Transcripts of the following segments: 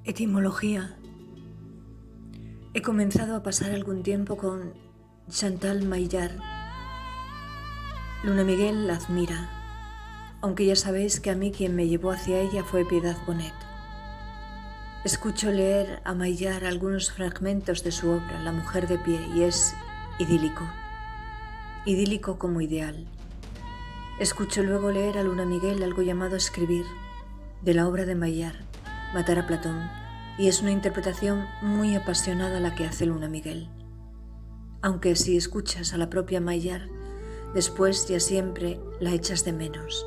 Etimología. He comenzado a pasar algún tiempo con Chantal Maillard. Luna Miguel la admira, aunque ya sabéis que a mí quien me llevó hacia ella fue Piedad Bonet. Escucho leer a Maillard algunos fragmentos de su obra, La mujer de pie, y es idílico como ideal. Escucho luego leer a Luna Miguel algo llamado Escribir, de la obra de Maillard, Matar a Platón, y es una interpretación muy apasionada la que hace Luna Miguel. Aunque si escuchas a la propia Maillard, después ya siempre la echas de menos.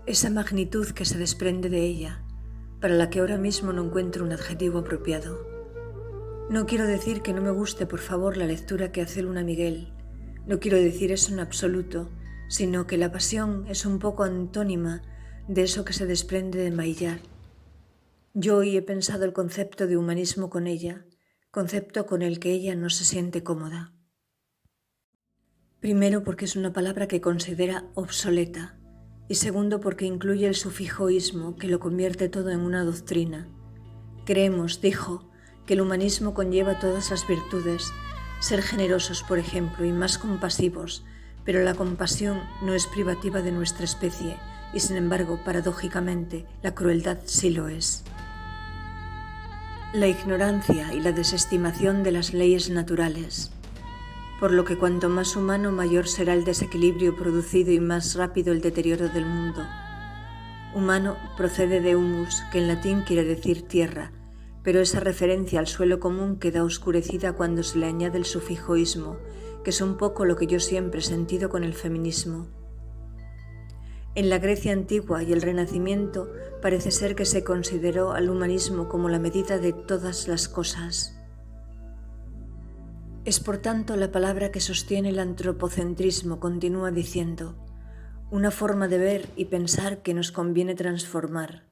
Esa magnitud que se desprende de ella, para la que ahora mismo no encuentro un adjetivo apropiado. No quiero decir que no me guste, por favor, la lectura que hace Luna Miguel. No quiero decir eso en absoluto, sino que la pasión es un poco antónima de eso que se desprende de Maillard. Yo hoy he pensado el concepto de humanismo con ella, concepto con el que ella no se siente cómoda. Primero porque es una palabra que considera obsoleta, y segundo porque incluye el sufijo ismo que lo convierte todo en una doctrina. Creemos, dijo, que el humanismo conlleva todas las virtudes, ser generosos, por ejemplo, y más compasivos, pero la compasión no es privativa de nuestra especie, y sin embargo, paradójicamente, la crueldad sí lo es. La ignorancia y la desestimación de las leyes naturales, por lo que cuanto más humano, mayor será el desequilibrio producido y más rápido el deterioro del mundo. Humano procede de humus, que en latín quiere decir tierra, pero esa referencia al suelo común queda oscurecida cuando se le añade el sufijo ismo, que es un poco lo que yo siempre he sentido con el feminismo. En la Grecia antigua y el Renacimiento parece ser que se consideró al humanismo como la medida de todas las cosas. Es por tanto la palabra que sostiene el antropocentrismo, continúa diciendo, una forma de ver y pensar que nos conviene transformar.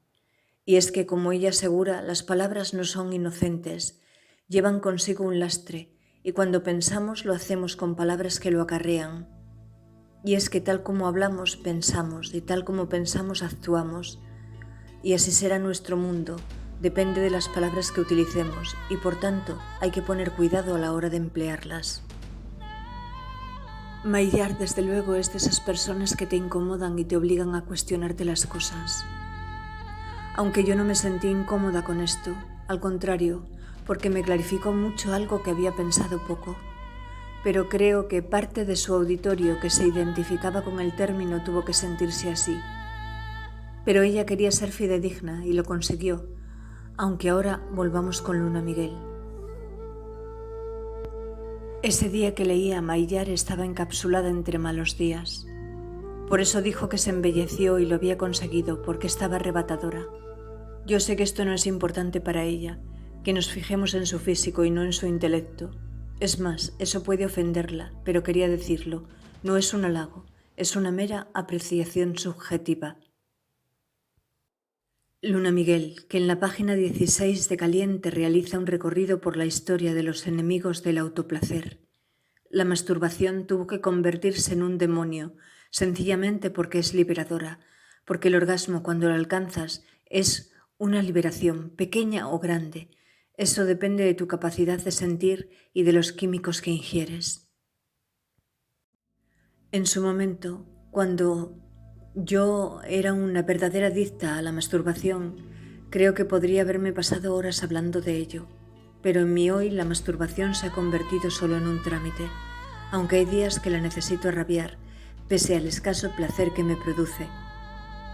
Y es que, como ella asegura, las palabras no son inocentes, llevan consigo un lastre, y cuando pensamos lo hacemos con palabras que lo acarrean. Y es que tal como hablamos, pensamos, y tal como pensamos, actuamos. Y así será nuestro mundo, depende de las palabras que utilicemos, y por tanto hay que poner cuidado a la hora de emplearlas. Maillard, desde luego, es de esas personas que te incomodan y te obligan a cuestionarte las cosas. Aunque yo no me sentí incómoda con esto, al contrario, porque me clarificó mucho algo que había pensado poco. Pero creo que parte de su auditorio que se identificaba con el término tuvo que sentirse así. Pero ella quería ser fidedigna y lo consiguió, aunque ahora volvamos con Luna Miguel. Ese día que leía a Maillard estaba encapsulada entre malos días. Por eso dijo que se embelleció y lo había conseguido, porque estaba arrebatadora. Yo sé que esto no es importante para ella, que nos fijemos en su físico y no en su intelecto. Es más, eso puede ofenderla, pero quería decirlo, no es un halago, es una mera apreciación subjetiva. Luna Miguel, que en la página 16 de Caliente realiza un recorrido por la historia de los enemigos del autoplacer. La masturbación tuvo que convertirse en un demonio, sencillamente porque es liberadora, porque el orgasmo cuando lo alcanzas es una liberación, pequeña o grande. Eso depende de tu capacidad de sentir y de los químicos que ingieres. En su momento, cuando yo era una verdadera adicta a la masturbación, creo que podría haberme pasado horas hablando de ello, pero en mí hoy la masturbación se ha convertido solo en un trámite, aunque hay días que la necesito rabiar, pese al escaso placer que me produce.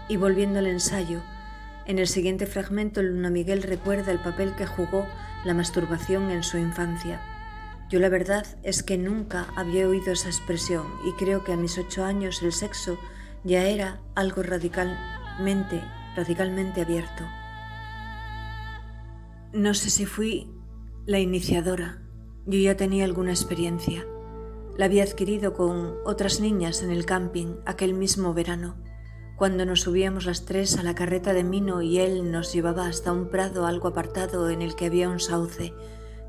Y volviendo al ensayo, en el siguiente fragmento Luna Miguel recuerda el papel que jugó la masturbación en su infancia. Yo la verdad es que nunca había oído esa expresión y creo que a mis 8 años el sexo ya era algo radicalmente abierto. No sé si fui la iniciadora, yo ya tenía alguna experiencia. La había adquirido con otras niñas en el camping aquel mismo verano, cuando nos subíamos las 3 a la carreta de Mino y él nos llevaba hasta un prado algo apartado en el que había un sauce.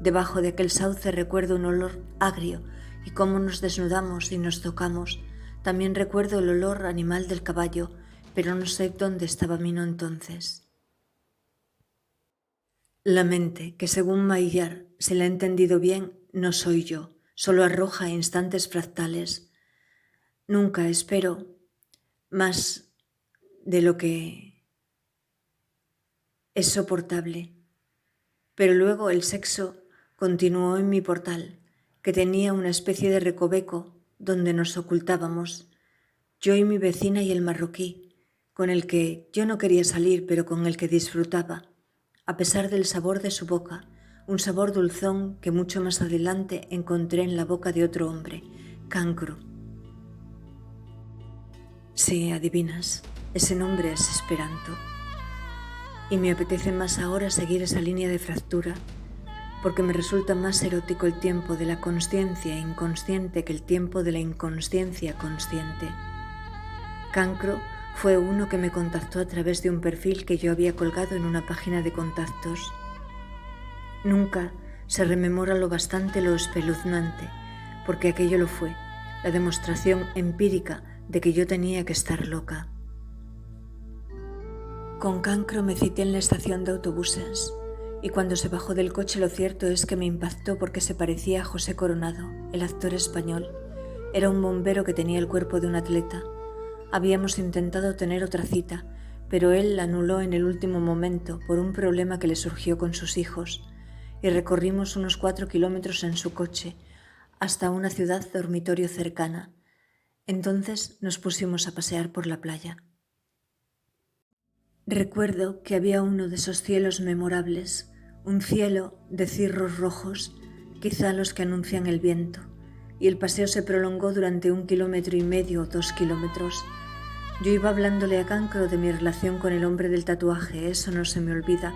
Debajo de aquel sauce recuerdo un olor agrio y cómo nos desnudamos y nos tocamos. También recuerdo el olor animal del caballo, pero no sé dónde estaba Mino entonces. La mente, que según Maillard, si la he entendido bien, no soy yo, solo arroja instantes fractales. Nunca espero más de lo que es soportable. Pero luego el sexo continuó en mi portal, que tenía una especie de recoveco donde nos ocultábamos, yo y mi vecina y el marroquí, con el que yo no quería salir, pero con el que disfrutaba, a pesar del sabor de su boca, un sabor dulzón que mucho más adelante encontré en la boca de otro hombre, Cancro. Sí, adivinas, ese nombre es esperanto. Y me apetece más ahora seguir esa línea de fractura, porque me resulta más erótico el tiempo de la consciencia inconsciente que el tiempo de la inconsciencia consciente. Cancro fue uno que me contactó a través de un perfil que yo había colgado en una página de contactos. Nunca se rememora lo bastante lo espeluznante, porque aquello lo fue, la demostración empírica de que yo tenía que estar loca. Con Cancro me cité en la estación de autobuses y cuando se bajó del coche lo cierto es que me impactó porque se parecía a José Coronado, el actor español. Era un bombero que tenía el cuerpo de un atleta. Habíamos intentado tener otra cita, pero él la anuló en el último momento por un problema que le surgió con sus hijos y recorrimos unos 4 kilómetros en su coche hasta una ciudad dormitorio cercana. Entonces nos pusimos a pasear por la playa. Recuerdo que había uno de esos cielos memorables, un cielo de cirros rojos, quizá los que anuncian el viento, y el paseo se prolongó durante 1,5 kilómetros o 2 kilómetros. Yo iba hablándole a Cancro de mi relación con el hombre del tatuaje, eso no se me olvida,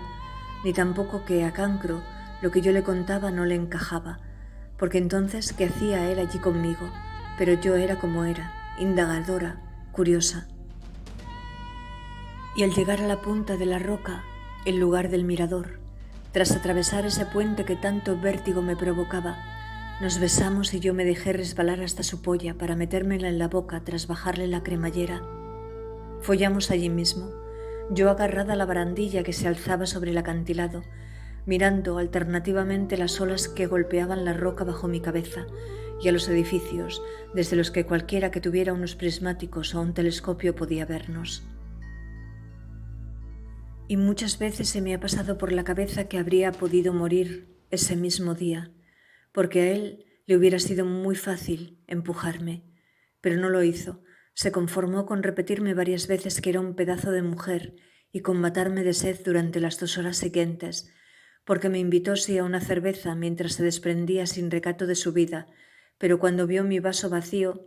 ni tampoco que a Cancro lo que yo le contaba no le encajaba, porque entonces, ¿qué hacía él allí conmigo? Pero yo era como era, indagadora, curiosa. Y al llegar a la punta de la roca, el lugar del mirador, tras atravesar ese puente que tanto vértigo me provocaba, nos besamos y yo me dejé resbalar hasta su polla para metérmela en la boca tras bajarle la cremallera. Follamos allí mismo, yo agarrada a la barandilla que se alzaba sobre el acantilado, mirando alternativamente las olas que golpeaban la roca bajo mi cabeza y a los edificios desde los que cualquiera que tuviera unos prismáticos o un telescopio podía vernos. Y muchas veces se me ha pasado por la cabeza que habría podido morir ese mismo día, porque a él le hubiera sido muy fácil empujarme, pero no lo hizo. Se conformó con repetirme varias veces que era un pedazo de mujer y con matarme de sed durante las 2 horas siguientes, porque me invitó sí a una cerveza mientras se desprendía sin recato de su vida, pero cuando vio mi vaso vacío,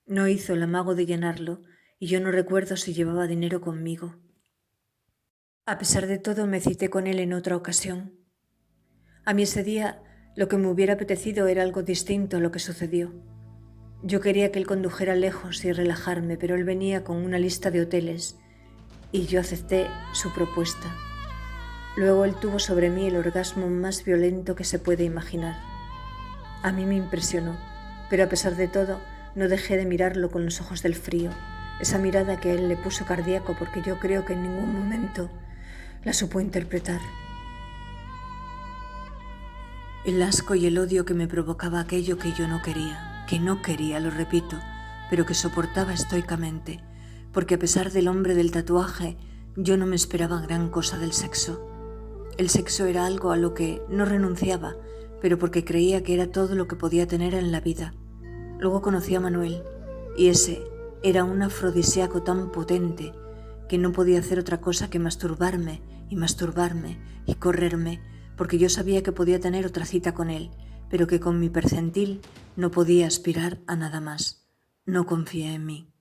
no hizo el amago de llenarlo y yo no recuerdo si llevaba dinero conmigo. A pesar de todo, me cité con él en otra ocasión. A mí ese día lo que me hubiera apetecido era algo distinto a lo que sucedió. Yo quería que él condujera lejos y relajarme, pero él venía con una lista de hoteles y yo acepté su propuesta. Luego él tuvo sobre mí el orgasmo más violento que se puede imaginar. A mí me impresionó, pero a pesar de todo no dejé de mirarlo con los ojos del frío, esa mirada que él le puso cardíaco porque yo creo que en ningún momento la supo interpretar. El asco y el odio que me provocaba aquello que yo no quería, lo repito, pero que soportaba estoicamente, porque a pesar del hombre del tatuaje, yo no me esperaba gran cosa del sexo. El sexo era algo a lo que no renunciaba, pero porque creía que era todo lo que podía tener en la vida. Luego conocí a Manuel, y ese era un afrodisíaco tan potente que no podía hacer otra cosa que masturbarme y correrme, porque yo sabía que podía tener otra cita con él, pero que con mi percentil no podía aspirar a nada más. No confié en mí.